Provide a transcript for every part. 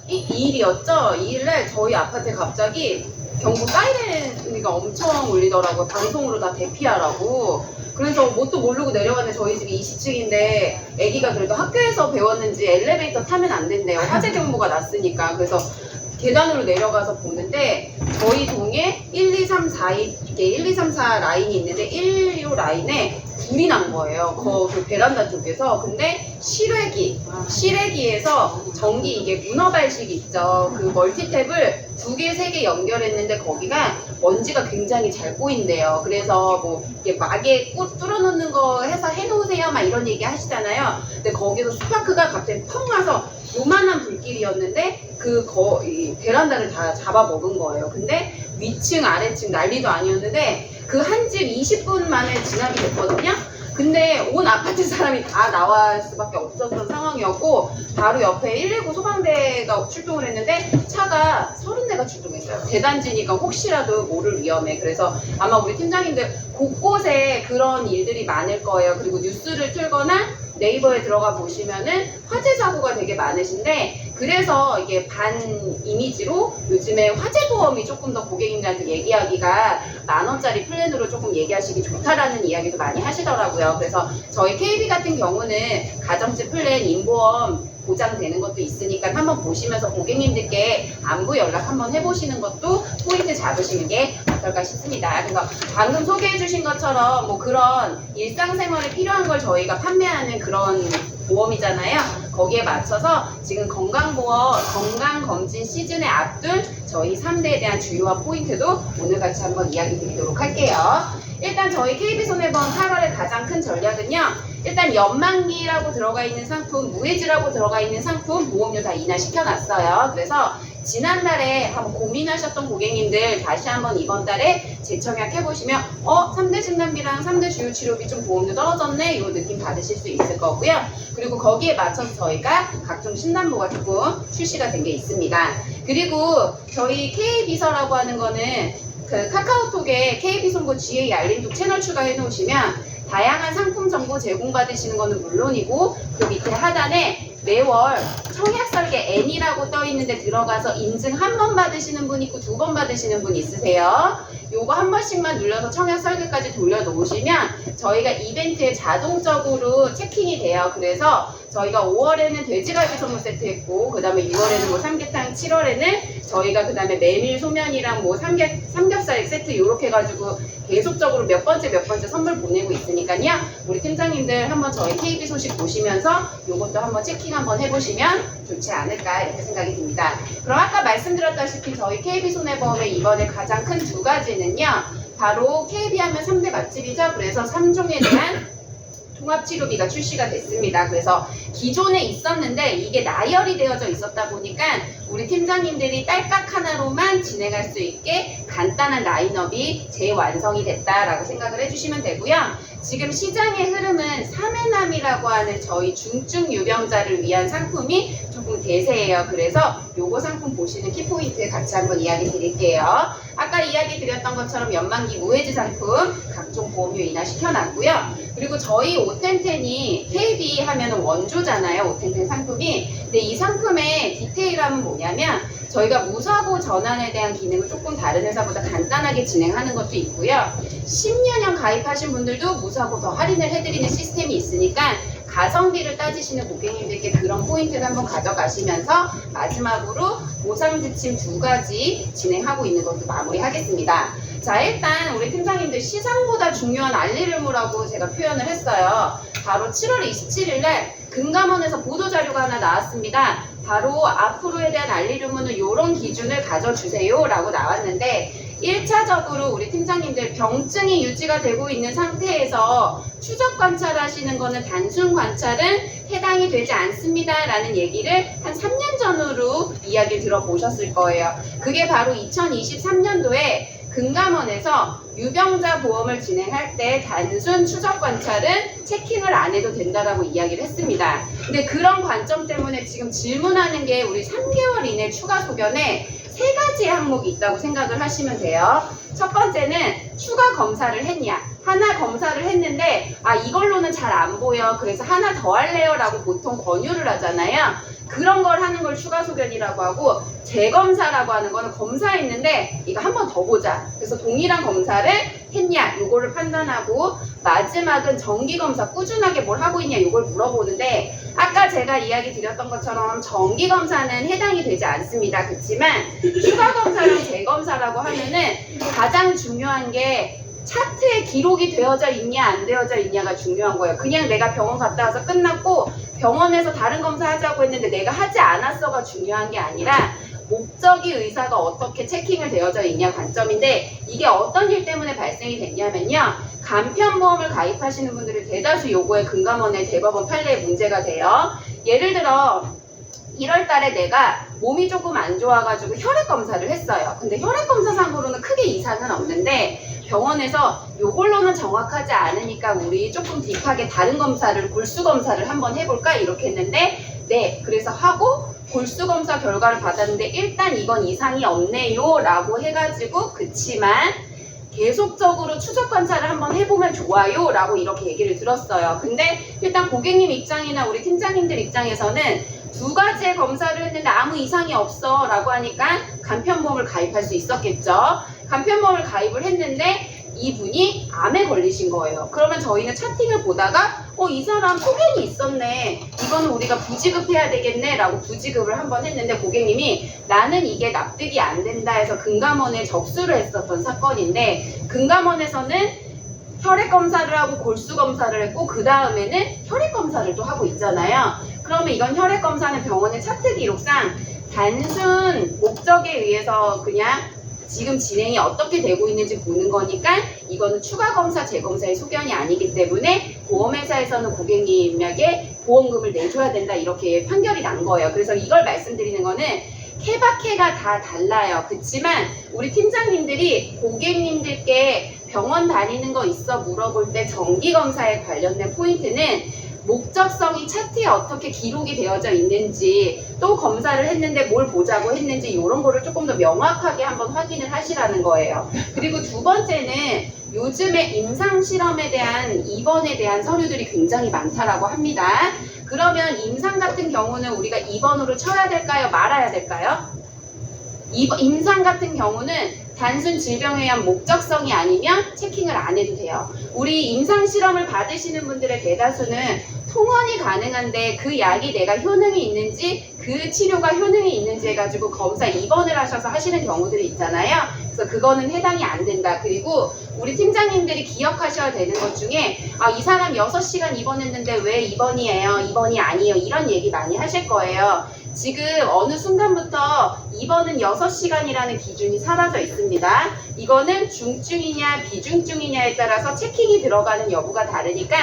이 일이었죠. 이 일날 저희 아파트에 갑자기 경보 사이렌이 엄청 울리더라고요. 방송으로 다 대피하라고. 그래서 뭣도 모르고 내려갔는데 저희 집이 20층인데 아기가 그래도 학교에서 배웠는지 엘리베이터 타면 안 된대요. 화재 경보가 났으니까. 그래서 계단으로 내려가서 보는데 저희 동에 1, 2, 3, 4 이렇게 1, 2, 3, 4 라인이 있는데 1, 2, 라인에 불이 난 거예요. 그 베란다 쪽에서. 근데 실외기에서 전기 이게 문어발식 있죠. 그 멀티탭을 2개, 3개 연결했는데 거기가 먼지가 굉장히 잘 꼬인대요. 그래서 뭐 이게 막에 뚫어놓는 거 해서 해놓으세요 막 이런 얘기 하시잖아요. 근데 거기서 스파크가 갑자기 펑 와서 요만한 불길이었는데 이 베란다를 다 잡아먹은 거예요. 근데 위층 아래층 난리도 아니었는데 그 한 집 20분 만에 진압이 됐거든요. 근데 온 아파트 사람이 다 나갈 수밖에 없었던 상황이었고 바로 옆에 119 소방대가 출동을 했는데 차가 30대가 출동했어요. 대단지니까 혹시라도 모를 위험에. 그래서 아마 우리 팀장님들 곳곳에 그런 일들이 많을 거예요. 그리고 뉴스를 틀거나 네이버에 들어가 보시면은 화재 사고가 되게 많으신데 그래서 이게 반 이미지로 요즘에 화재 보험이 조금 더 고객님들한테 얘기하기가 10,000원짜리 플랜으로 조금 얘기하시기 좋다라는 이야기도 많이 하시더라고요. 그래서 저희 KB 같은 경우는 가정집 플랜 인보험 보장되는 것도 있으니까 한번 보시면서 고객님들께 안부 연락 한번 해보시는 것도 포인트 잡으시는 게 어떨까 싶습니다. 그래서 방금 소개해 주신 것처럼 뭐 그런 일상생활에 필요한 걸 저희가 판매하는 그런 보험이잖아요. 거기에 맞춰서 지금 건강검진 시즌에 앞둔 저희 3대에 대한 주요한 포인트도 오늘 같이 한번 이야기 드리도록 할게요. 일단 저희 KB손해보험 8월의 가장 큰 전략은요. 일단 연만기라고 들어가 있는 상품, 무해지라고 들어가 있는 상품 보험료 다 인하시켜놨어요. 그래서 지난달에 한번 고민하셨던 고객님들 다시 한번 이번 달에 재청약 해보시면 3대 진단비랑 3대 주요치료비 좀 보험료 떨어졌네 이 느낌 받으실 수 있을 거고요. 그리고 거기에 맞춰서 저희가 각종 신담보가 조금 출시가 된 게 있습니다. 그리고 저희 K비서라고 하는 거는 그 카카오톡에 KB손보 GA 알림톡 채널 추가해 놓으시면 다양한 상품 정보 제공받으시는 거는 물론이고 그 밑에 하단에 매월 청약설계 N이라고 떠 있는데 들어가서 인증 한 번 받으시는 분 있고 2번 받으시는 분 있으세요. 요거 한 번씩만 눌러서 청약 설계까지 돌려놓으시면 저희가 이벤트에 자동적으로 체킹이 돼요. 그래서 저희가 5월에는 돼지갈비 선물 세트 했고 그 다음에 6월에는 뭐 삼계탕, 7월에는 저희가 그 다음에 메밀 소면이랑 뭐 삼겹살 세트 요렇게 해가지고 계속적으로 몇 번째 선물 보내고 있으니까요. 우리 팀장님들 한번 저희 KB 소식 보시면서 요것도 한번 체킹 한번 해보시면 좋지 않을까 이렇게 생각이 듭니다. 그럼 아까 말씀드렸다시피 저희 KB손해보험의 이번에 가장 큰 2가지는요. 바로 KB 하면 3대 맛집이죠. 그래서 3종에 대한 통합치료비가 출시가 됐습니다. 그래서 기존에 있었는데 이게 나열이 되어져 있었다 보니까 우리 팀장님들이 딸깍 하나로만 진행할 수 있게 간단한 라인업이 재완성이 됐다라고 생각을 해주시면 되고요. 지금 시장의 흐름은 3회남이라고 하는 저희 중증 유병자를 위한 상품이 조금 대세예요. 그래서 요거 상품 보시는 키포인트 같이 한번 이야기 드릴게요. 아까 이야기 드렸던 것처럼 연만기 무해지 상품 각종 보험료 인하 시켜놨고요. 그리고 저희 오텐텐이 KB 하면은 원조잖아요. 오텐텐 상품이. 근데 이 상품의 디테일함은 뭐냐면 저희가 무사고 전환에 대한 기능을 조금 다른 회사보다 간단하게 진행하는 것도 있고요. 10년형 가입하신 분들도 무사고 더 할인을 해드리는 시스템이 있으니까 가성비를 따지시는 고객님들께 그런 포인트를 한번 가져가시면서 마지막으로 보상지침 2가지 진행하고 있는 것도 마무리하겠습니다. 자, 일단 우리 팀장님들 시장보다 중요한 알리르무라고 제가 표현을 했어요. 바로 7월 27일 날 금감원에서 보도자료가 하나 나왔습니다. 바로 앞으로에 대한 알리르무는 이런 기준을 가져주세요 라고 나왔는데 1차적으로 우리 팀장님들 병증이 유지가 되고 있는 상태에서 추적 관찰하시는 거는 단순 관찰은 해당이 되지 않습니다 라는 얘기를 한 3년 전으로 이야기를 들어보셨을 거예요. 그게 바로 2023년도에 금감원에서 유병자 보험을 진행할 때 단순 추적 관찰은 체킹을 안 해도 된다라고 이야기를 했습니다. 근데 그런 관점 때문에 지금 질문하는 게 우리 3개월 이내 추가 소견에 3가지의 항목이 있다고 생각을 하시면 돼요. 첫 번째는 추가 검사를 했냐. 하나 검사를 했는데 이걸로는 잘 안 보여. 그래서 하나 더 할래요 라고 보통 권유를 하잖아요. 그런 걸 하는 걸 추가 소견이라고 하고, 재검사라고 하는 거는 검사했는데 이거 한 번 더 보자. 그래서 동일한 검사를 했냐 요거를 판단하고, 마지막은 정기검사 꾸준하게 뭘 하고 있냐 요걸 물어보는데, 아까 제가 이야기 드렸던 것처럼 정기검사는 해당이 되지 않습니다. 그렇지만 추가검사랑 재검사라고 하면은 가장 중요한 게 차트에 기록이 되어져 있냐 안 되어져 있냐가 중요한 거예요. 그냥 내가 병원 갔다 와서 끝났고 병원에서 다른 검사 하자고 했는데 내가 하지 않았어가 중요한 게 아니라, 목적이 의사가 어떻게 체킹을 되어져 있냐 관점인데, 이게 어떤 일 때문에 발생이 됐냐면요, 간편보험을 가입하시는 분들이 대다수 요거에 금감원의 대법원 판례에 문제가 돼요. 예를 들어 1월 달에 내가 몸이 조금 안 좋아가지고 혈액 검사를 했어요. 근데 혈액 검사상으로는 크게 이상은 없는데 병원에서 요걸로는 정확하지 않으니까 우리 조금 딥하게 다른 검사를, 골수 검사를 한번 해볼까 이렇게 했는데, 네 그래서 하고 골수 검사 결과를 받았는데 일단 이건 이상이 없네요 라고 해가지고, 그치만 계속적으로 추적 관찰을 한번 해보면 좋아요 라고 이렇게 얘기를 들었어요. 근데 일단 고객님 입장이나 우리 팀장님들 입장에서는 두 가지의 검사를 했는데 아무 이상이 없어 라고 하니까 간편보험을 가입할 수 있었겠죠. 간편보험을 가입을 했는데 이분이 암에 걸리신 거예요. 그러면 저희는 차팅을 보다가 이 사람 소견이 있었네, 이거는 우리가 부지급해야 되겠네 라고 부지급을 한번 했는데, 고객님이 나는 이게 납득이 안 된다 해서 금감원에 접수를 했었던 사건인데, 금감원에서는 혈액 검사를 하고 골수 검사를 했고 그 다음에는 혈액 검사를 또 하고 있잖아요. 그러면 이건 혈액 검사는 병원의 차트 기록상 단순 목적에 의해서 그냥 지금 진행이 어떻게 되고 있는지 보는 거니까 이거는 추가 검사, 재검사의 소견이 아니기 때문에 보험회사에서는 고객님에게 보험금을 내줘야 된다 이렇게 판결이 난 거예요. 그래서 이걸 말씀드리는 거는 케바케가 다 달라요. 그렇지만 우리 팀장님들이 고객님들께 병원 다니는 거 있어 물어볼 때 정기검사에 관련된 포인트는 목적성이 차트에 어떻게 기록이 되어져 있는지, 또 검사를 했는데 뭘 보자고 했는지 이런 거를 조금 더 명확하게 한번 확인을 하시라는 거예요. 그리고 두 번째는 요즘에 임상실험에 대한 입원에 대한 서류들이 굉장히 많다라고 합니다. 그러면 임상 같은 경우는 우리가 입원으로 쳐야 될까요? 말아야 될까요? 임상 같은 경우는 단순 질병에 의한 목적성이 아니면 체킹을 안 해도 돼요. 우리 임상 실험을 받으시는 분들의 대다수는 통원이 가능한데 그 약이 내가 효능이 있는지, 그 치료가 효능이 있는지 해가지고 검사 입원을 하셔서 하시는 경우들이 있잖아요. 그래서 그거는 해당이 안 된다. 그리고 우리 팀장님들이 기억하셔야 되는 것 중에 이 사람 6시간 입원했는데 왜 입원이에요? 입원이 아니에요. 이런 얘기 많이 하실 거예요. 지금 어느 순간부터 입원은 6시간이라는 기준이 사라져 있습니다. 이거는 중증이냐 비중증이냐에 따라서 체킹이 들어가는 여부가 다르니까,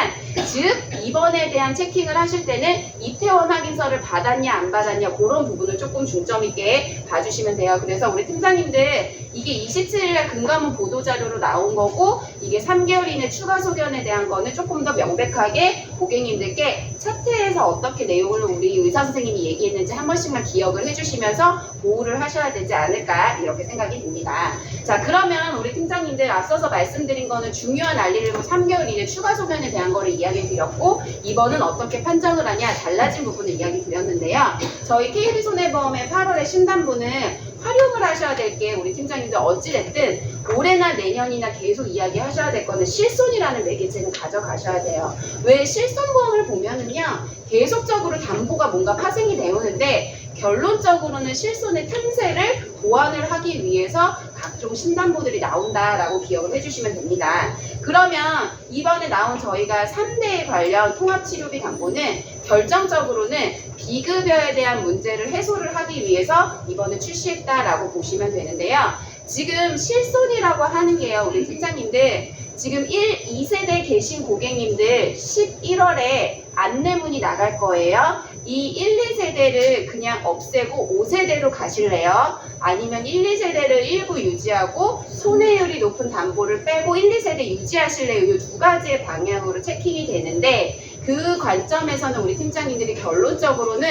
즉 입원에 대한 체킹을 하실 때는 입퇴원 확인서를 받았냐 안 받았냐 그런 부분을 조금 중점 있게 봐주시면 돼요. 그래서 우리 팀장님들 이게 27일날 금감원 보도자료로 나온 거고, 이게 3개월 이내 추가 소견에 대한 거는 조금 더 명백하게 고객님들께 차트에서 어떻게 내용을 우리 의사 선생님이 얘기했는지 한 번씩만 기억을 해주시면서 보호를 하셔야 되지 않을까 이렇게 생각이 듭니다. 자, 그러면 우리 팀장님들 앞서서 말씀드린 거는 중요한 알리를 3개월 이내 추가 소견에 대한 거를 이야기 드렸고, 이번은 어떻게 판정을 하냐 달라진 부분을 이야기 드렸는데요. 저희 KB손해보험의 8월에 신단부는 활용을 하셔야 될 게, 우리 팀장님들 어찌됐든 올해나 내년이나 계속 이야기하셔야 될 거는 실손이라는 매개체는 가져가셔야 돼요. 왜 실손보험을 보면은요, 계속적으로 담보가 뭔가 파생이 되오는데 결론적으로는 실손의 틈새를 보완을 하기 위해서 각종 신담보들이 나온다라고 기억을 해주시면 됩니다. 그러면 이번에 나온 저희가 3대 관련 통합치료비 담보는 결정적으로는 비급여에 대한 문제를 해소를 하기 위해서 이번에 출시했다라고 보시면 되는데요. 지금 실손이라고 하는 게요, 우리 팀장님들 지금 2세대 계신 고객님들 11월에 안내문이 나갈 거예요. 이 1, 2세대를 그냥 없애고 5세대로 가실래요? 아니면 1, 2세대를 일부 유지하고 손해율이 높은 담보를 빼고 1, 2세대 유지하실래요? 이 두 가지의 방향으로 체킹이 되는데, 그 그 관점에서는 우리 팀장님들이 결론적으로는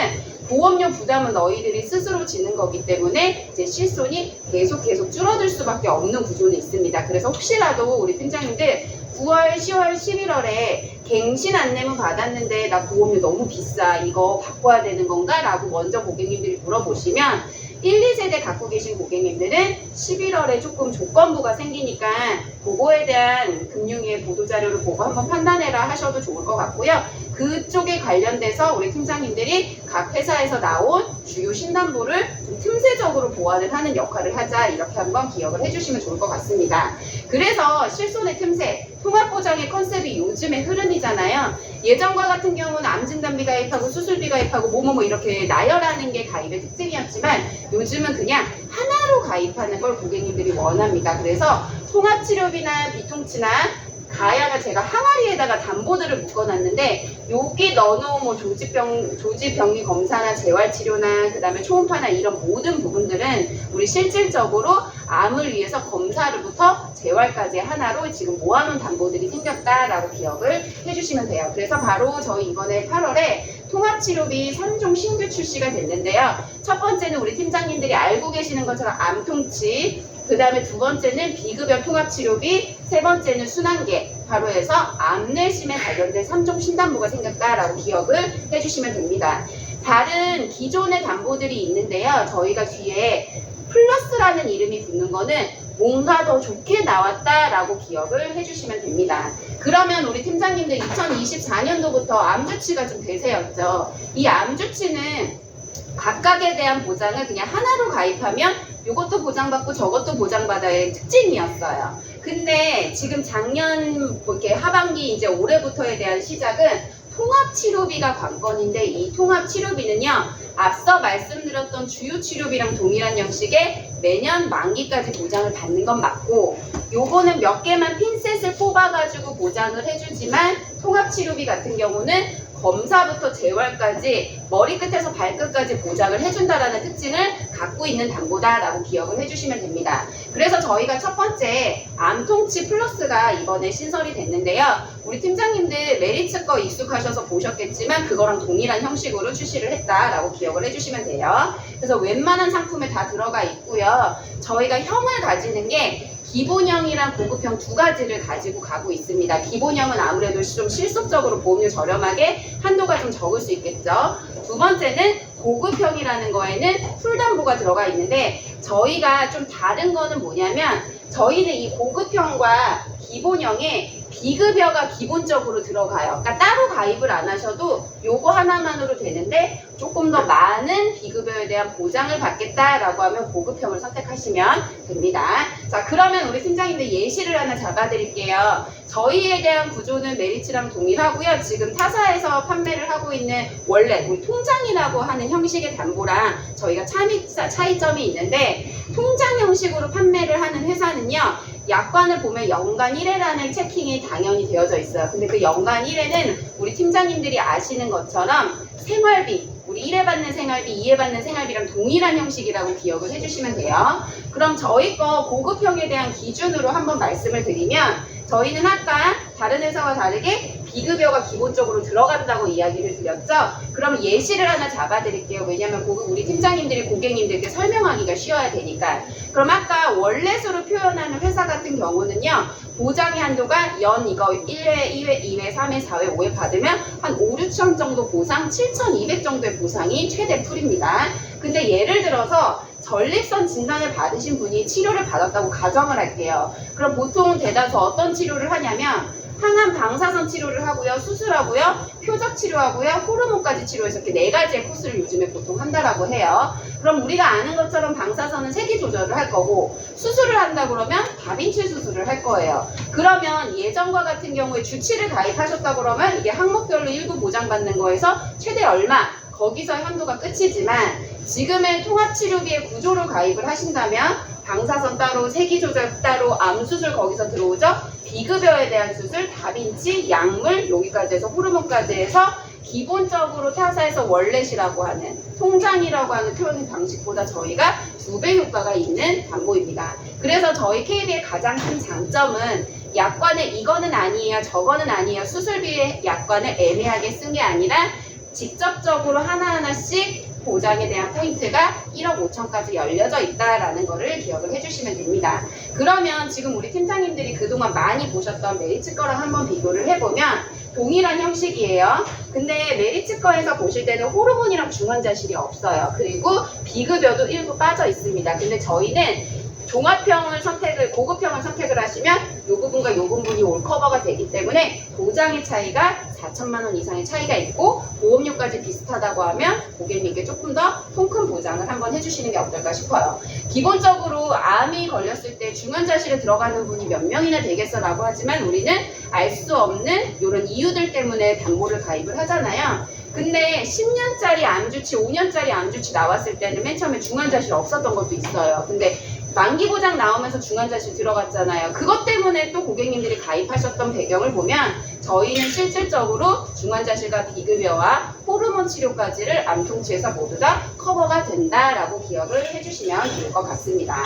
보험료 부담은 너희들이 스스로 지는 거기 때문에 이제 실손이 계속 줄어들 수밖에 없는 구조는 있습니다. 그래서 혹시라도 우리 팀장님들 9월, 10월, 11월에 갱신 안내문 받았는데 나 보험료 너무 비싸, 이거 바꿔야 되는 건가? 라고 먼저 고객님들이 물어보시면 1, 2세대 갖고 계신 고객님들은 11월에 조금 조건부가 생기니까 그거에 대한 금융위의 보도자료를 보고 한번 판단해라 하셔도 좋을 것 같고요. 그쪽에 관련돼서 우리 팀장님들이 각 회사에서 나온 주요 신담보를 좀 틈새적으로 보완을 하는 역할을 하자, 이렇게 한번 기억을 해주시면 좋을 것 같습니다. 그래서 실손의 틈새, 통합보장의 컨셉이 요즘의 흐름이잖아요. 예전과 같은 경우는 암진단비 가입하고 수술비 가입하고 뭐뭐뭐 이렇게 나열하는 게 가입의 특징이었지만 요즘은 그냥 하나로 가입하는 걸 고객님들이 원합니다. 그래서 통합치료비나 비통치나 가야가 제가 항아리에다가 담보들을 묶어놨는데 여기 넣어놓은 뭐 조직병리 검사나 재활치료나 그 다음에 초음파나 이런 모든 부분들은 우리 실질적으로 암을 위해서 검사로부터 재활까지 하나로 지금 모아놓은 담보들이 생겼다라고 기억을 해주시면 돼요. 그래서 바로 저희 이번에 8월에 통합치료비 3종 신규 출시가 됐는데요. 첫 번째는 우리 팀장님들이 알고 계시는 것처럼 암통치, 그 다음에 두 번째는 비급여 통합치료비, 세 번째는 순환계, 바로 해서 암내심에 관련된 3종 신담보가 생겼다라고 기억을 해주시면 됩니다. 다른 기존의 담보들이 있는데요. 저희가 뒤에 플러스라는 이름이 붙는 거는 뭔가 더 좋게 나왔다라고 기억을 해주시면 됩니다. 그러면 우리 팀장님들 2024년도부터 암주치가 좀 대세였죠. 이 암주치는 각각에 대한 보장을 그냥 하나로 가입하면 이것도 보장받고 저것도 보장받아의 특징이었어요. 근데 지금 작년 이렇게 하반기 이제 올해부터에 대한 시작은 통합치료비가 관건인데 이 통합치료비는요, 앞서 말씀드렸던 주요 치료비랑 동일한 형식의 매년 만기까지 보장을 받는 건 맞고, 요거는 몇 개만 핀셋을 뽑아가지고 보장을 해주지만 통합치료비 같은 경우는 검사부터 재활까지 머리끝에서 발끝까지 보장을 해준다라는 특징을 갖고 있는 담보다라고 기억을 해주시면 됩니다. 그래서 저희가 첫 번째 암통치 플러스가 이번에 신설이 됐는데요. 우리 팀장님들 메리츠 거 익숙하셔서 보셨겠지만 그거랑 동일한 형식으로 출시를 했다라고 기억을 해주시면 돼요. 그래서 웬만한 상품에 다 들어가 있고요. 저희가 형을 가지는 게 기본형이랑 고급형 두 가지를 가지고 가고 있습니다. 기본형은 아무래도 좀 실속적으로 보험료 저렴하게 한도가 좀 적을 수 있겠죠. 두 번째는 고급형이라는 거에는 풀담보가 들어가 있는데 저희가 좀 다른 거는 뭐냐면 저희는 이 고급형과 기본형에 비급여가 기본적으로 들어가요. 그러니까 따로 가입을 안 하셔도 요거 하나만으로 되는데 조금 더 많은 비급여에 대한 보장을 받겠다라고 하면 고급형을 선택하시면 됩니다. 자, 그러면 우리 팀장님들 예시를 하나 잡아드릴게요. 저희에 대한 구조는 메리츠랑 동일하고요. 지금 타사에서 판매를 하고 있는 원래 우리 통장이라고 하는 형식의 담보랑 저희가 차이점이 있는데 통장 형식으로 판매를 하는 회사는요. 약관을 보면 연간 1회라는 체킹이 당연히 되어져 있어요. 근데 그 연간 1회는 우리 팀장님들이 아시는 것처럼 생활비, 우리 1회 받는 생활비, 2회 받는 생활비랑 동일한 형식이라고 기억을 해주시면 돼요. 그럼 저희 거 고급형에 대한 기준으로 한번 말씀을 드리면 저희는 아까 다른 회사와 다르게 비급여가 기본적으로 들어간다고 이야기를 드렸죠. 그럼 예시를 하나 잡아드릴게요. 왜냐면 우리 팀장님들이 고객님들께 설명하기가 쉬워야 되니까. 그럼 아까 원래수로 표현하는 회사 같은 경우는요. 보장의 한도가 연 이거 1회, 2회, 2회, 3회, 4회, 5회 받으면 한 5, 6천 정도 보상, 7,200 정도의 보상이 최대 풀입니다. 근데 예를 들어서 전립선 진단을 받으신 분이 치료를 받았다고 가정을 할게요. 그럼 보통 대다수 어떤 치료를 하냐면 항암 방사선 치료를 하고요, 수술하고요, 표적 치료하고요, 호르몬까지 치료해서 이렇게 4가지의 코스를 요즘에 보통 한다라고 해요. 그럼 우리가 아는 것처럼 방사선은 세기 조절을 할 거고 수술을 한다 그러면 다빈치 수술을 할 거예요. 그러면 예전과 같은 경우에 주치를 가입하셨다 그러면 이게 항목별로 일부 보장받는 거에서 최대 얼마 거기서 한도가 끝이지만 지금의 통합치료비의 구조로 가입을 하신다면 방사선 따로, 세기 조절 따로, 암 수술 거기서 들어오죠. 비급여에 대한 수술, 다빈치, 약물 여기까지 해서 호르몬까지 해서 기본적으로 타사에서 월렛이라고 하는 통장이라고 하는 표현 방식보다 저희가 2배 효과가 있는 담보입니다. 그래서 저희 KB의 가장 큰 장점은 약관에 이거는 아니에요, 저거는 아니에요, 수술비의 약관을 애매하게 쓴 게 아니라 직접적으로 하나하나씩 보장에 대한 포인트가 1억 5천까지 열려져 있다라는 거를 기억을 해주시면 됩니다. 그러면 지금 우리 팀장님들이 그동안 많이 보셨던 메리츠 거랑 한번 비교를 해보면 동일한 형식이에요. 근데 메리츠 거에서 보실 때는 호르몬이랑 중환자실이 없어요. 그리고 비급여도 일부 빠져 있습니다. 근데 저희는 종합형을 선택을, 고급형을 선택을 하시면 이 부분과 이 부분이 올 커버가 되기 때문에 보장의 차이가 4천만 원 이상의 차이가 있고 보험료까지 비슷하다고 하면 고객님께 조금 더 통큰 보장을 한번 해주시는 게 어떨까 싶어요. 기본적으로 암이 걸렸을 때 중환자실에 들어가는 분이 몇 명이나 되겠어라고 하지만 우리는 알 수 없는 이런 이유들 때문에 담보를 가입을 하잖아요. 근데 10년짜리 암주치, 5년짜리 암주치 나왔을 때는 맨 처음에 중환자실 없었던 것도 있어요. 근데 만기 보장 나오면서 중환자실 들어갔잖아요. 그것 때문에 또 고객님들이 가입하셨던 배경을 보면 저희는 실질적으로 중환자실과 비급여와 호르몬 치료까지를 암통치에서 모두 다 커버가 된다라고 기억을 해주시면 좋을 것 같습니다.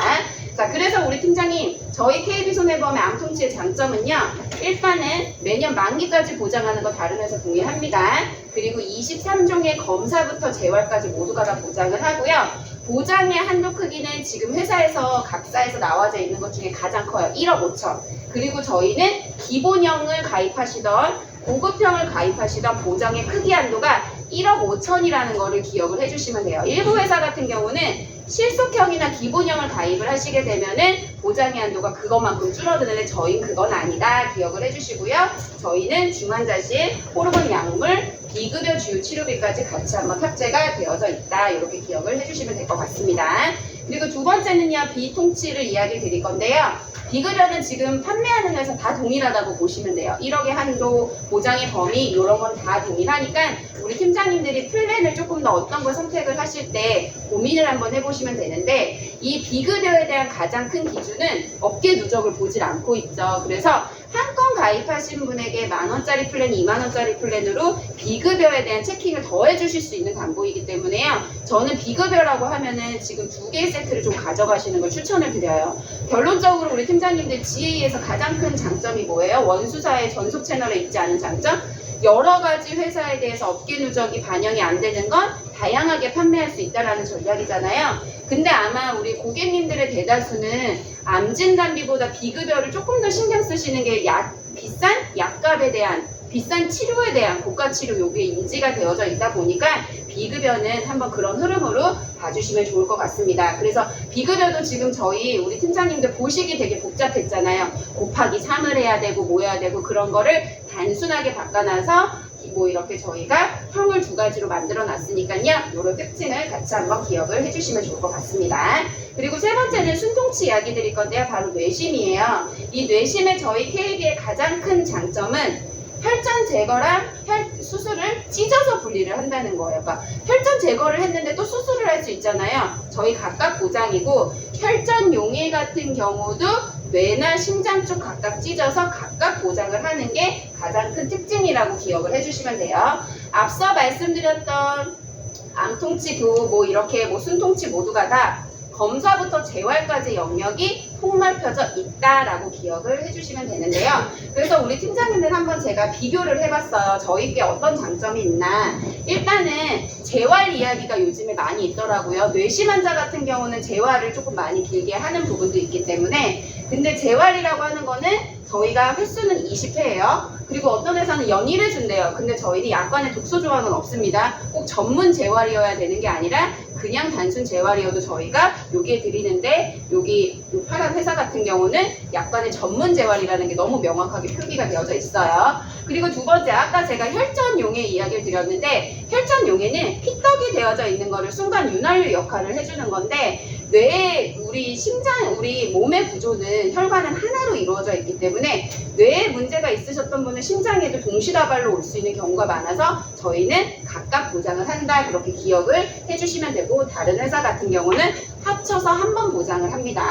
자, 그래서 우리 팀장님, 저희 KB손해보험의 암통치의 장점은요, 일단은 매년 만기까지 보장하는 거 다른 회사 동의합니다. 그리고 23종의 검사부터 재활까지 모두가 다 보장을 하고요. 보장의 한도 크기는 지금 회사에서 각사에서 나와져 있는 것 중에 가장 커요. 1억 5천. 그리고 저희는 기본형을 가입하시던 고급형을 가입하시던 보장의 크기 한도가 1억 5천이라는 거를 기억을 해주시면 돼요. 일부 회사 같은 경우는 실속형이나 기본형을 가입을 하시게 되면은 보장의 한도가 그것만큼 줄어드는데 저희는 그건 아니다. 기억을 해주시고요. 저희는 중환자실, 호르몬 약물, 비급여 주요 치료비까지 같이 한번 탑재가 되어져 있다. 이렇게 기억을 해주시면 될 것 같습니다. 그리고 두 번째는요, 비통치를 이야기 드릴 건데요. 비급여는 지금 판매하는 회사 다 동일하다고 보시면 돼요. 1억의 한도, 보장의 범위 이런 건 다 동일하니까 우리 팀장님들이 플랜을 조금 더 어떤 걸 선택을 하실 때 고민을 한번 해보시면 되는데 이 비급여에 대한 가장 큰 기준은 업계 누적을 보질 않고 있죠. 그래서 한 건 가입하신 분에게 10,000원짜리 플랜, 20,000원짜리 플랜으로 비급여에 대한 체킹을 더 해주실 수 있는 담보이기 때문에요. 저는 비급여라고 하면은 지금 2개의 세트를 좀 가져가시는 걸 추천을 드려요. 결론적으로 우리 팀장님들 GA에서 가장 큰 장점이 뭐예요? 원수사의 전속 채널에 있지 않은 장점? 여러 가지 회사에 대해서 업계 누적이 반영이 안 되는 건 다양하게 판매할 수 있다는 전략이잖아요. 근데 아마 우리 고객님들의 대다수는 암 진단비보다 비급여를 조금 더 신경 쓰시는 게 비싼 약값에 대한, 비싼 치료에 대한 고가 치료 요구에 인지가 되어져 있다 보니까 비급여는 한번 그런 흐름으로 봐주시면 좋을 것 같습니다. 그래서 비급여도 지금 저희 우리 팀장님들 보시기 되게 복잡했잖아요. 곱하기 3을 해야 되고 뭐 해야 되고 그런 거를 단순하게 바꿔놔서 뭐 이렇게 저희가 형을 2가지로 만들어 놨으니까요. 이런 특징을 같이 한번 기억을 해주시면 좋을 것 같습니다. 그리고 세 번째는 순통치 이야기 드릴 건데요. 바로 뇌심이에요. 이 뇌심의 저희 KB의 가장 큰 장점은 혈전 제거랑 수술을 찢어서 분리를 한다는 거예요. 그러니까 혈전 제거를 했는데 또 수술을 할 수 있잖아요. 저희 각각 보장이고 혈전 용해 같은 경우도 뇌나 심장 쪽 각각 찢어서 각각 보장을 하는 게 가장 큰 특징이라고 기억을 해주시면 돼요. 앞서 말씀드렸던 암통치, 뭐 이렇게 뭐 순통치 모두가 다 검사부터 재활까지 영역이 폭넓혀져 있다라고 기억을 해주시면 되는데요. 그래서 우리 팀장님들 한번 제가 비교를 해봤어요. 저희께 어떤 장점이 있나. 일단은 재활 이야기가 요즘에 많이 있더라고요. 뇌심 환자 같은 경우는 재활을 조금 많이 길게 하는 부분도 있기 때문에, 근데 재활이라고 하는 거는 저희가 횟수는 20회예요. 그리고 어떤 회사는 연일해 준대요. 근데 저희는 약관에 독소 조항은 없습니다. 꼭 전문 재활이어야 되는 게 아니라 그냥 단순 재활이어도 저희가 여기에 드리는데, 여기 파란 회사 같은 경우는 약관에 전문 재활이라는 게 너무 명확하게 표기가 되어져 있어요. 그리고 두 번째, 아까 제가 혈전 용해 이야기를 드렸는데, 혈전 용해는 피떡이 되어져 있는 거를 순간 윤활유 역할을 해주는 건데, 뇌에 우리 심장, 우리 몸의 구조는 혈관은 하나로 이루어져 있기 때문에 뇌에 문제가 있으셨던 분은 심장에도 동시다발로 올 수 있는 경우가 많아서 저희는 각각 보장을 한다, 그렇게 기억을 해주시면 되고, 다른 회사 같은 경우는 합쳐서 한 번 보장을 합니다.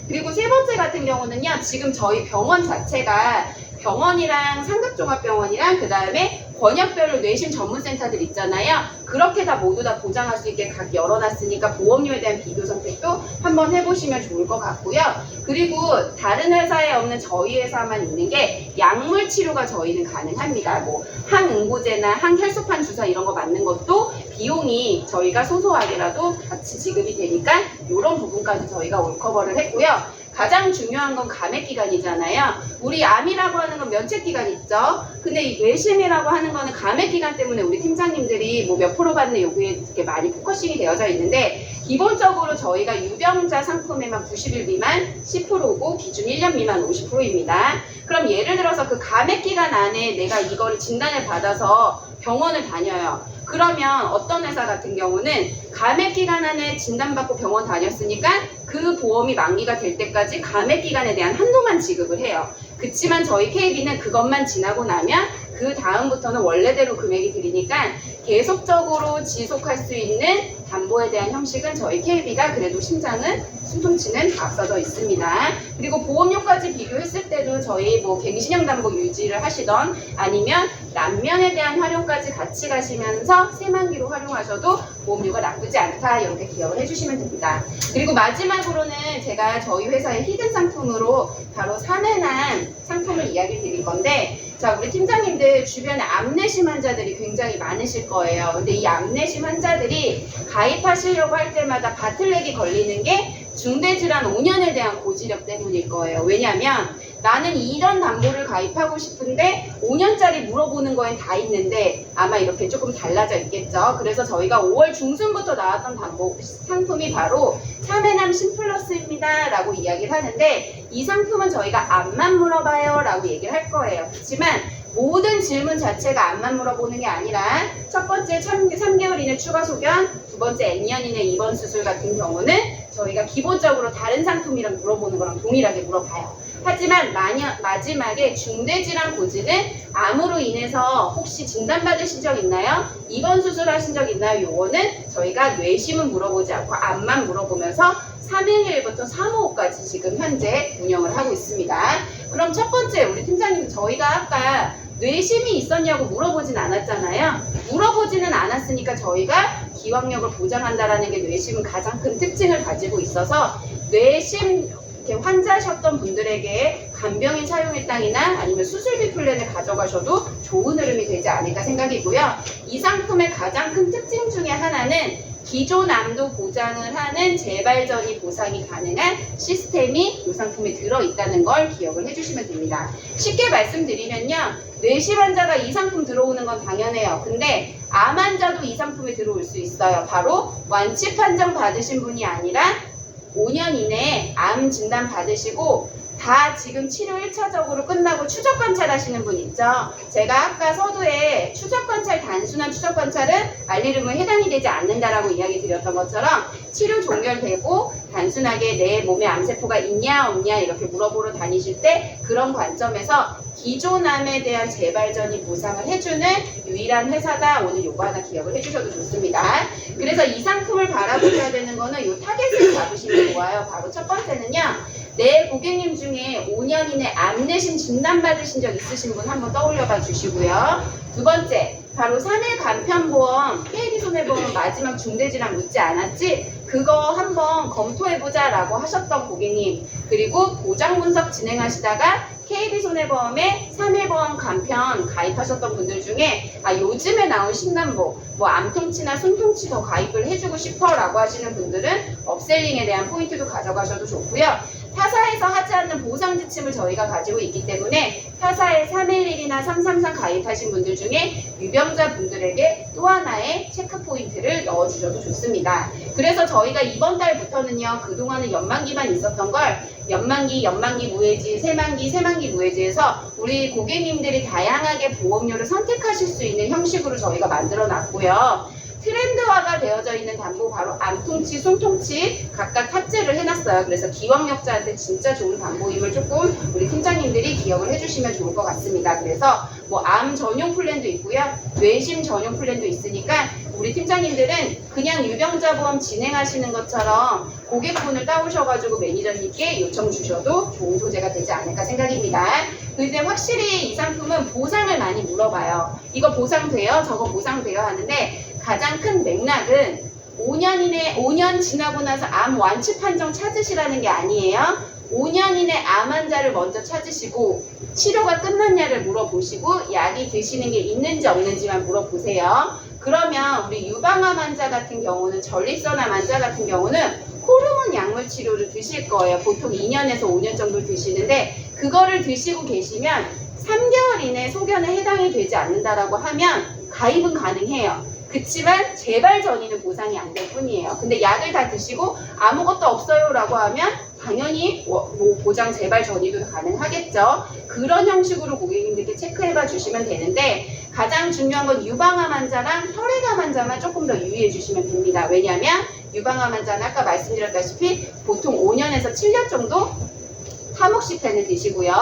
그리고 세 번째 같은 경우는요, 지금 저희 병원 자체가 병원이랑 상급종합병원이랑 그 다음에 권역별로 뇌심 전문센터들 있잖아요. 그렇게 다 모두 다 보장할 수 있게 각 열어놨으니까 보험료에 대한 비교 선택도 한번 해보시면 좋을 것 같고요. 그리고 다른 회사에 없는 저희 회사만 있는 게 약물 치료가 저희는 가능합니다. 뭐 항응고제나 항혈소판 주사 이런 거 맞는 것도 비용이 저희가 소소하게라도 같이 지급이 되니까 이런 부분까지 저희가 올커버를 했고요. 가장 중요한 건 감액기간이잖아요. 우리 암이라고 하는 건 면책기간 있죠. 근데 이 뇌심이라고 하는 거는 감액기간 때문에 우리 팀장님들이 뭐 몇 프로 받는 여기에 이렇게 많이 포커싱이 되어져 있는데, 기본적으로 저희가 유병자 상품에만 90일 미만 10%고 기준 1년 미만 50%입니다. 그럼 예를 들어서 그 감액기간 안에 내가 이거를 진단을 받아서 병원을 다녀요. 그러면 어떤 회사 같은 경우는 감액기간 안에 진단받고 병원 다녔으니까 그 보험이 만기가 될 때까지 감액기간에 대한 한도만 지급을 해요. 그치만 저희 KB는 그것만 지나고 나면 그 다음부터는 원래대로 금액이 들이니까 계속적으로 지속할 수 있는 담보에 대한 형식은 저희 KB가 그래도 심장은 숨통치는 앞서져 있습니다. 그리고 보험료까지 비교했을 때도 저희 뭐 갱신형 담보 유지를 하시던 아니면 남면에 대한 활용까지 같이 가시면서 새만기로 활용하셔도 보험료가 나쁘지 않다, 이렇게 기억을 해주시면 됩니다. 그리고 마지막으로는 제가 저희 회사의 히든 상품으로 바로 사내난 상품을 이야기 드릴 건데, 자, 우리 팀장님들 주변에 암내심 환자들이 굉장히 많으실 거예요. 근데 이 암내심 환자들이 가입하시려고 할 때마다 바틀렉이 걸리는 게 중대질환 5년에 대한 고지력 때문일 거예요. 왜냐하면 나는 이런 담보를 가입하고 싶은데 5년짜리 물어보는 거엔 다 있는데 아마 이렇게 조금 달라져 있겠죠. 그래서 저희가 5월 중순부터 나왔던 담보 상품이 바로 사매남 심플러스입니다 라고 이야기를 하는데, 이 상품은 저희가 암만 물어봐요 라고 얘기를 할 거예요. 그렇지만 모든 질문 자체가 암만 물어보는 게 아니라 첫 번째 3개월 이내 추가 소견, 두 번째 N년 이내 입원 수술 같은 경우는 저희가 기본적으로 다른 상품이랑 물어보는 거랑 동일하게 물어봐요. 하지만 마지막에 중대질환 고지는 암으로 인해서 혹시 진단받으신 적 있나요? 입원 수술하신 적 있나요? 요거는 저희가 뇌심은 물어보지 않고 암만 물어보면서 311부터 355까지 지금 현재 운영을 하고 있습니다. 그럼 첫 번째 우리 팀장님, 저희가 아까 뇌심이 있었냐고 물어보진 않았잖아요. 물어보지는 않았으니까 저희가 기왕력을 보장한다라는 게 뇌심은 가장 큰 특징을 가지고 있어서 뇌심 환자셨던 분들에게 간병인 사용일당이나 아니면 수술비 플랜을 가져가셔도 좋은 흐름이 되지 않을까 생각이고요. 이 상품의 가장 큰 특징 중에 하나는 기존 암도 보장을 하는 재발전이 보상이 가능한 시스템이 이 상품에 들어있다는 걸 기억을 해주시면 됩니다. 쉽게 말씀드리면요, 뇌심 환자가 이 상품 들어오는 건 당연해요. 근데 암 환자도 이 상품에 들어올 수 있어요. 바로 완치 판정 받으신 분이 아니라 5년 이내에 암 진단 받으시고 다 지금 치료 1차적으로 끝나고 추적 관찰하시는 분 있죠. 제가 아까 서두에 추적 관찰, 단순한 추적 관찰은 알리름에 해당이 되지 않는다라고 이야기 드렸던 것처럼 치료 종결되고 단순하게 내 몸에 암세포가 있냐 없냐 이렇게 물어보러 다니실 때 그런 관점에서 기존 암에 대한 재발전이 보상을 해주는 유일한 회사다. 오늘 요거 하나 기억을 해주셔도 좋습니다. 그래서 이 상품을 바라보셔야 되는 거는 요 타겟을 잡으시면 좋아요. 바로 첫 번째는요, 내 고객님 중에 5년 이내 암내심 진단받으신 적 있으신 분 한번 떠올려봐 주시고요. 두 번째, 바로 3일 간편보험, KB손해보험 마지막 중대질환 묻지 않았지? 그거 한번 검토해보자 라고 하셨던 고객님, 그리고 보장 분석 진행하시다가 KB손해보험에 3일보험 간편 가입하셨던 분들 중에 요즘에 나온 신남보, 뭐 암통치나 손통치 더 가입을 해주고 싶어 라고 하시는 분들은 업셀링에 대한 포인트도 가져가셔도 좋고요. 타사에서 하지 않는 보상 지침을 저희가 가지고 있기 때문에 타사에 311이나 333 가입하신 분들 중에 유병자 분들에게 또 하나의 체크 포인트를 넣어주셔도 좋습니다. 그래서 저희가 이번 달부터는요, 그동안은 연만기만 있었던 걸 연만기 무해지, 새만기 무해지에서 우리 고객님들이 다양하게 보험료를 선택하실 수 있는 형식으로 저희가 만들어 놨고요. 트렌드화가 되어져 있는 담보, 바로 암통치, 손통치 각각 탑재를 해놨어요. 그래서 기왕력자한테 진짜 좋은 담보임을 조금 우리 팀장님들이 기억을 해주시면 좋을 것 같습니다. 그래서 뭐 암 전용 플랜도 있고요, 뇌심 전용 플랜도 있으니까 우리 팀장님들은 그냥 유병자 보험 진행하시는 것처럼 고객분을 따오셔가지고 매니저님께 요청 주셔도 좋은 소재가 되지 않을까 생각입니다. 근데 확실히 이 상품은 보상을 많이 물어봐요. 이거 보상돼요? 저거 보상돼요? 하는데 가장 큰 맥락은 5년 지나고 나서 암 완치 판정 찾으시라는 게 아니에요. 5년 이내 암 환자를 먼저 찾으시고 치료가 끝났냐를 물어보시고 약이 드시는 게 있는지 없는지만 물어보세요. 그러면 우리 유방암 환자 같은 경우는 전립선암 환자 같은 경우는 호르몬 약물 치료를 드실 거예요. 보통 2년에서 5년 정도 드시는데 그거를 드시고 계시면 3개월 이내 소견에 해당이 되지 않는다라고 하면 가입은 가능해요. 그치만 재발 전이는 보상이 안 될 뿐이에요. 근데 약을 다 드시고 아무것도 없어요 라고 하면 당연히 보장 재발 전이도 가능하겠죠. 그런 형식으로 고객님들께 체크해봐 주시면 되는데 가장 중요한 건 유방암 환자랑 혈액암 환자만 조금 더 유의해 주시면 됩니다. 왜냐하면 유방암 환자는 아까 말씀드렸다시피 보통 5년에서 7년 정도 타모시펜을 드시고요.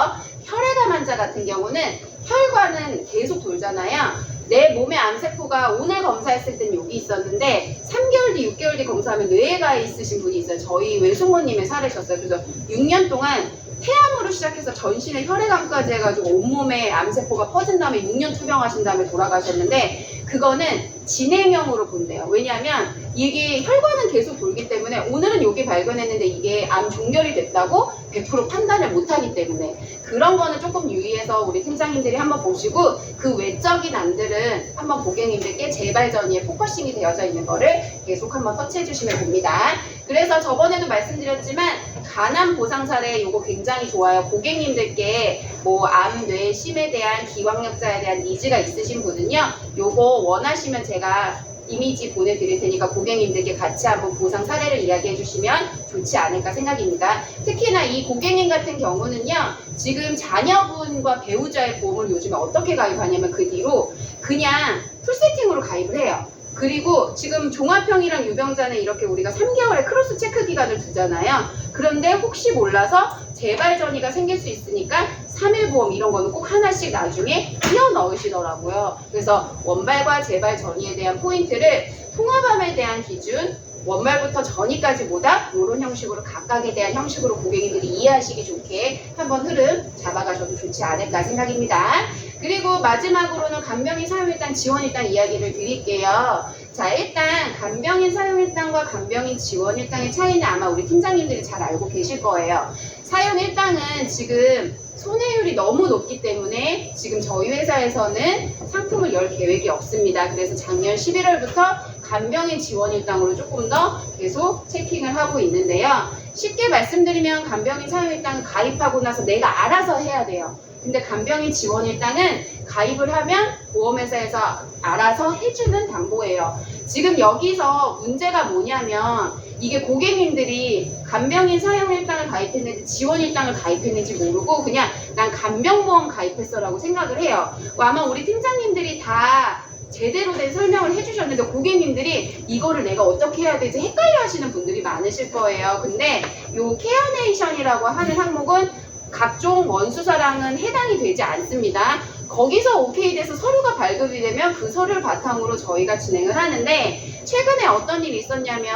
혈액암 환자 같은 경우는 혈관은 계속 돌잖아요. 내 몸의 암세포가 오늘 검사했을 땐 여기 있었는데 3개월 뒤, 6개월 뒤 검사하면 뇌에 가 있으신 분이 있어요. 저희 외숙모님의 사례셨어요. 그래서 6년 동안 폐암으로 시작해서 전신에 혈액암까지 해가지고 온몸에 암세포가 퍼진 다음에 6년 투병하신 다음에 돌아가셨는데 그거는 진행형으로 본대요. 왜냐하면 이게 혈관은 계속 돌기 때문에 오늘은 여기 발견했는데 이게 암 종결이 됐다고 100% 판단을 못하기 때문에 그런 거는 조금 유의해서 우리 팀장님들이 한번 보시고 그 외적인 암들은 한번 고객님들께 재발 전이에 포커싱이 되어져 있는 거를 계속 한번 터치해 주시면 됩니다. 그래서 저번에도 말씀드렸지만 간암 보상 사례 요거 굉장히 좋아요. 고객님들께 뭐 암, 뇌, 심에 대한 기왕력자에 대한 니즈가 있으신 분은요. 요거 원하시면 제가 이미지 보내드릴 테니까 고객님들께 같이 한번 보상 사례를 이야기해 주시면 좋지 않을까 생각입니다. 특히나 이 고객님 같은 경우는요. 지금 자녀분과 배우자의 보험을 요즘에 어떻게 가입하냐면 그 뒤로 그냥 풀세팅으로 가입을 해요. 그리고 지금 종합형이랑 유병자는 이렇게 우리가 3개월의 크로스 체크 기간을 두잖아요. 그런데 혹시 몰라서 재발 전이가 생길 수 있으니까 3일 보험 이런 거는 꼭 하나씩 나중에 끼워 넣으시더라고요. 그래서 원발과 재발 전이에 대한 포인트를 통합암에 대한 기준, 원발부터 전이까지 보다 이런 형식으로 각각에 대한 형식으로 고객님들이 이해하시기 좋게 한번 흐름 잡아가셔도 좋지 않을까 생각입니다. 그리고 마지막으로는 간병인 사용일당 지원일당 이야기를 드릴게요. 자, 일단 간병인 사용일당과 간병인 지원일당의 차이는 아마 우리 팀장님들이 잘 알고 계실 거예요. 사용일당은 지금 손해율이 너무 높기 때문에 지금 저희 회사에서는 상품을 열 계획이 없습니다. 그래서 작년 11월부터 간병인 지원일당으로 조금 더 계속 체킹을 하고 있는데요. 쉽게 말씀드리면 간병인 사용일당은 가입하고 나서 내가 알아서 해야 돼요. 근데 간병인 지원일당은 가입을 하면 보험회사에서 알아서 해주는 담보예요. 지금 여기서 문제가 뭐냐면 이게 고객님들이 간병인 사용일당을 가입했는지 지원일당을 가입했는지 모르고 그냥 난 간병보험 가입했어 라고 생각을 해요. 아마 우리 팀장님들이 다 제대로 된 설명을 해주셨는데 고객님들이 이거를 내가 어떻게 해야 되지 헷갈려 하시는 분들이 많으실 거예요. 근데 요 케어네이션이라고 하는 항목은 각종 원수사랑은 해당이 되지 않습니다. 거기서 오케이 돼서 서류가 발급이 되면 그 서류를 바탕으로 저희가 진행을 하는데 최근에 어떤 일이 있었냐면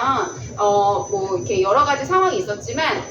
뭐 이렇게 여러 가지 상황이 있었지만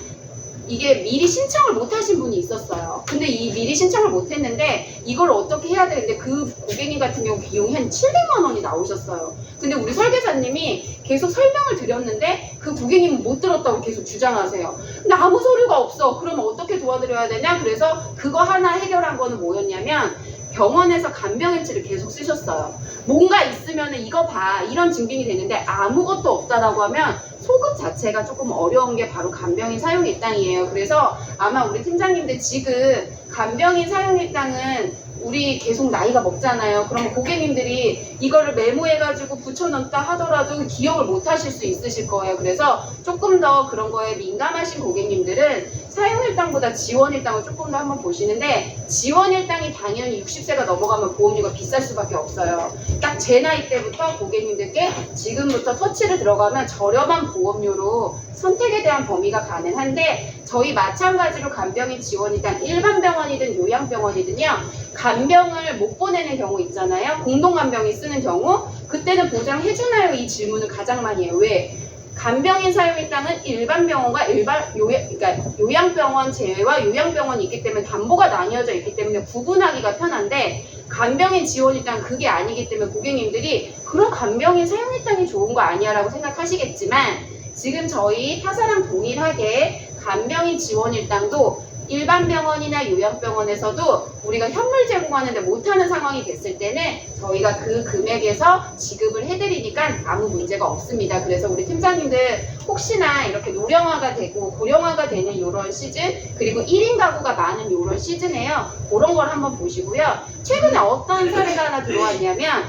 이게 미리 신청을 못 하신 분이 있었어요. 근데 이 미리 신청을 못 했는데 이걸 어떻게 해야 되는데 그 고객님 같은 경우 비용이 한 700만 원이 나오셨어요. 근데 우리 설계사님이 계속 설명을 드렸는데 그 고객님은 못 들었다고 계속 주장하세요. 근데 아무 서류가 없어. 그러면 어떻게 도와드려야 되냐? 그래서 그거 하나 해결한 거는 뭐였냐면 병원에서 간병인지를 계속 쓰셨어요. 뭔가 있으면 이거 봐 이런 증빙이 되는데 아무것도 없다라고 하면 소급 자체가 조금 어려운 게 바로 간병인 사용일당이에요. 그래서 아마 우리 팀장님들 지금 간병인 사용일당은 우리 계속 나이가 먹잖아요. 그러면 고객님들이 이거를 메모해가지고 붙여넣다 하더라도 기억을 못 하실 수 있으실 거예요. 그래서 조금 더 그런 거에 민감하신 고객님들은 사용일당보다 지원일당을 조금 더 한번 보시는데 지원일당이 당연히 60세가 넘어가면 보험료가 비쌀 수밖에 없어요. 딱 제 나이 때부터 고객님들께 지금부터 터치를 들어가면 저렴한 보험료로 선택에 대한 범위가 가능한데 저희 마찬가지로 간병인 지원일당 일반 병원이든 요양병원이든요. 간병을 못 보내는 경우 있잖아요. 공동간병이 쓰는 경우 그때는 보장해주나요? 이 질문을 가장 많이 해요. 왜? 간병인 사용일당은 일반 병원과 그러니까 요양병원 제외와 요양병원이 있기 때문에 담보가 나뉘어져 있기 때문에 구분하기가 편한데, 간병인 지원일당 그게 아니기 때문에 고객님들이 그런 간병인 사용일당이 좋은 거 아니야 라고 생각하시겠지만, 지금 저희 타사랑 동일하게 간병인 지원일당도 일반 병원이나 요양병원에서도 우리가 현물 제공하는데 못하는 상황이 됐을 때는 저희가 그 금액에서 지급을 해드리니까 아무 문제가 없습니다. 그래서 우리 팀장님들 혹시나 이렇게 노령화가 되고 고령화가 되는 이런 시즌, 그리고 1인 가구가 많은 이런 시즌에요, 그런 걸 한번 보시고요. 최근에 어떤 사례가 하나 들어왔냐면,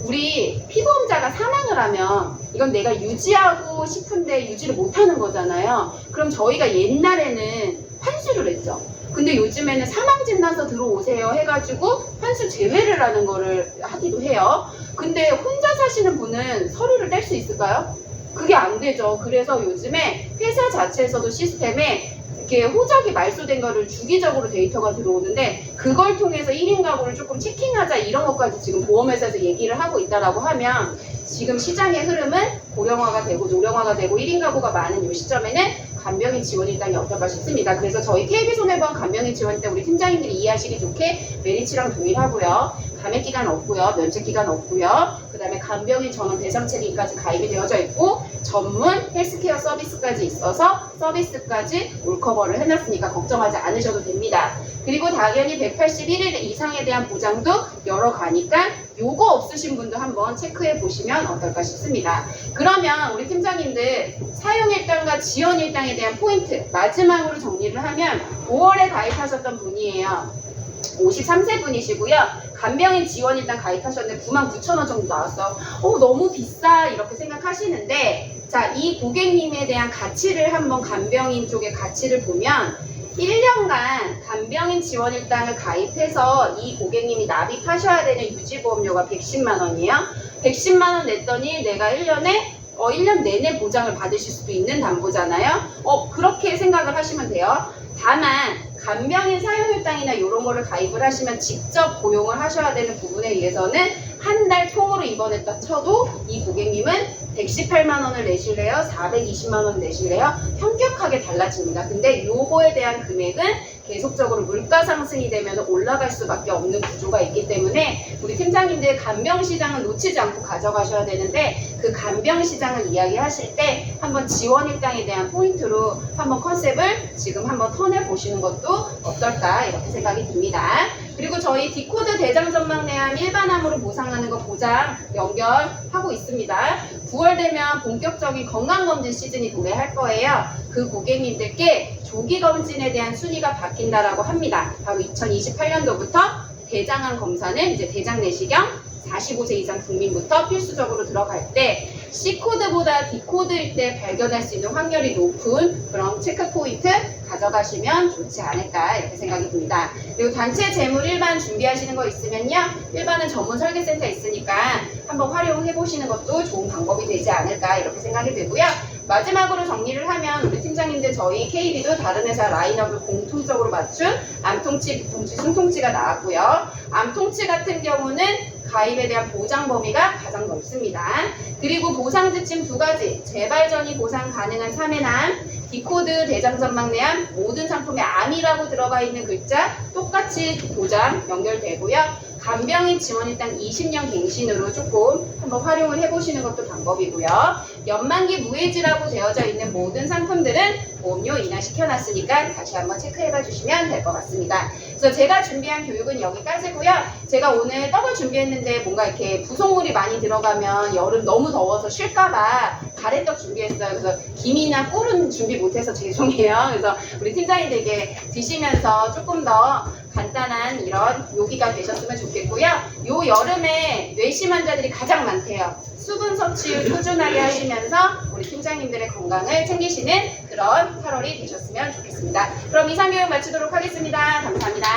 우리 피보험자가 사망을 하면 이건 내가 유지하고 싶은데 유지를 못하는 거잖아요. 그럼 저희가 옛날에는 환수를 했죠. 근데 요즘에는 사망진단서 들어오세요 해가지고 환수 제외를 하는 거를 하기도 해요. 근데 혼자 사시는 분은 서류를 뗄 수 있을까요? 그게 안 되죠. 그래서 요즘에 회사 자체에서도 시스템에 이렇게 호적이 말소된 거를 주기적으로 데이터가 들어오는데, 그걸 통해서 1인 가구를 조금 체킹하자, 이런 것까지 지금 보험회사에서 얘기를 하고 있다라고 하면, 지금 시장의 흐름은 고령화가 되고 노령화가 되고 1인 가구가 많은 이 시점에는 간병인 지원일당이 어떨까 싶습니다. 그래서 저희 KB손해보험 간병인 지원일당 우리 팀장님들이 이해하시기 좋게 메리츠랑 동일하고요. 감액기간 없고요. 면책기간 없고요. 그 다음에 간병인 전원 대상책임까지 가입이 되어져 있고, 전문 헬스케어 서비스까지 있어서 서비스까지 올커버를 해놨으니까 걱정하지 않으셔도 됩니다. 그리고 당연히 181일 이상에 대한 보장도 여러 가니까 요거 없으신 분도 한번 체크해 보시면 어떨까 싶습니다. 그러면 우리 팀장님들 사용일당과 지원일당에 대한 포인트 마지막으로 정리를 하면, 5월에 가입하셨던 분이에요. 53세 분이시고요. 간병인 지원일당 가입하셨는데 99,000원 정도 나왔어. 너무 비싸 이렇게 생각하시는데, 자, 이 고객님에 대한 가치를 한번 간병인 쪽의 가치를 보면, 1년간 간병인 지원일당을 가입해서 이 고객님이 납입하셔야 되는 유지보험료가 110만 원이에요. 110만 원 냈더니 내가 1년 내내 보장을 받으실 수도 있는 담보잖아요. 그렇게 생각을 하시면 돼요. 다만 간병인 사용일당이나 이런 거를 가입을 하시면 직접 고용을 하셔야 되는 부분에 의해서는 한 달 통으로 입원했다 쳐도 이 고객님은 118만 원을 내실래요? 420만 원 내실래요? 현격하게 달라집니다. 근데 요거에 대한 금액은 계속적으로 물가 상승이 되면 올라갈 수밖에 없는 구조가 있기 때문에 우리 팀장님들 간병시장은 놓치지 않고 가져가셔야 되는데, 그 간병시장을 이야기하실 때 한번 지원일당에 대한 포인트로 한번 컨셉을 지금 한번 턴해 보시는 것도 어떨까 이렇게 생각이 듭니다. 그리고 저희 디코드 대장전망내암 일반암으로 보상하는 거 보장 연결하고 있습니다. 9월 되면 본격적인 건강검진 시즌이 도래할 거예요. 그 고객님들께 조기검진에 대한 순위가 바뀐다라고 합니다. 바로 2028년도부터 대장암 검사는 이제 대장 내시경 45세 이상 국민부터 필수적으로 들어갈 때 C코드보다 D코드일 때 발견할 수 있는 확률이 높은 그런 체크 포인트 가져가시면 좋지 않을까 이렇게 생각이 듭니다. 그리고 단체 재물 일반 준비하시는 거 있으면요, 일반은 전문 설계센터 있으니까 한번 활용해 보시는 것도 좋은 방법이 되지 않을까 이렇게 생각이 들고요. 마지막으로 정리를 하면 우리 팀장님들 저희 KB도 다른 회사 라인업을 공통적으로 맞춘 암통치, 비통치, 숨통치가 나왔고요. 암통치 같은 경우는 가입에 대한 보장 범위가 가장 넓습니다. 그리고 보상 지침 2가지, 재발전이 보상 가능한 3회암, D코드 대장전망내암 모든 상품에 암이라고 들어가 있는 글자 똑같이 보장 연결되고요. 간병인 지원일당 20년 갱신으로 조금 한번 활용을 해보시는 것도 방법이고요. 연만기 무해지라고 되어져 있는 모든 상품들은 보험료 인하시켜놨으니까 다시 한번 체크해봐 주시면 될 것 같습니다. 그래서 제가 준비한 교육은 여기까지고요. 제가 오늘 떡을 준비했는데 뭔가 이렇게 부속물이 많이 들어가면 여름 너무 더워서 쉴까봐 가래떡 준비했어요. 그래서 김이나 꿀은 준비 못해서 죄송해요. 그래서 우리 팀장님들에게 드시면서 조금 더 간단한 이런 요기가 되셨으면 좋겠고요. 요 여름에 뇌심 환자들이 가장 많대요. 수분 섭취율 꾸준하게 하시면서 우리 팀장님들의 건강을 챙기시는 그런 8월이 되셨으면 좋겠습니다. 그럼 이상 교육 마치도록 하겠습니다. 감사합니다.